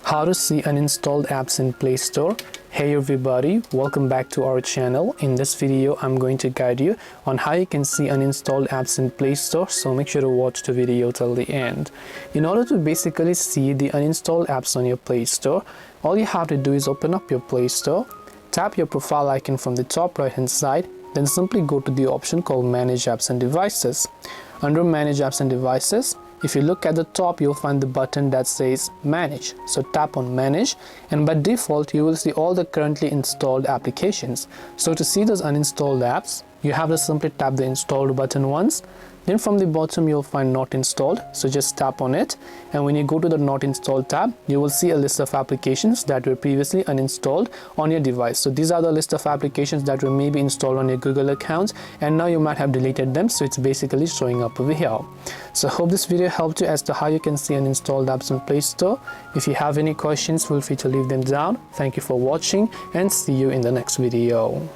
How to see uninstalled apps in Play Store. Hey everybody, welcome back to our channel. In this video I'm going to guide you on how you can see uninstalled apps in Play Store, so make sure to watch the video till the end. In order to basically see the uninstalled apps on your Play Store, all you have to do is open up your Play Store, tap your profile icon from the top right hand side, then simply go to the option called Manage Apps and Devices. Under Manage Apps and Devices, if you look at the top, you'll find the button that says Manage. So tap on Manage, and by default you will see all the currently installed applications. So to see those uninstalled apps, you have to simply tap the Installed button once. Then from the bottom you'll find Not Installed, so just tap on it, and when you go to the Not Installed tab, you will see a list of applications that were previously uninstalled on your device. So these are the list of applications that were maybe installed on your Google account, and now you might have deleted them, so it's basically showing up over here. So I hope this video helped you as to how you can see uninstalled apps on Play Store. If you have any questions, feel free to leave them down. Thank you for watching, and see you in the next video.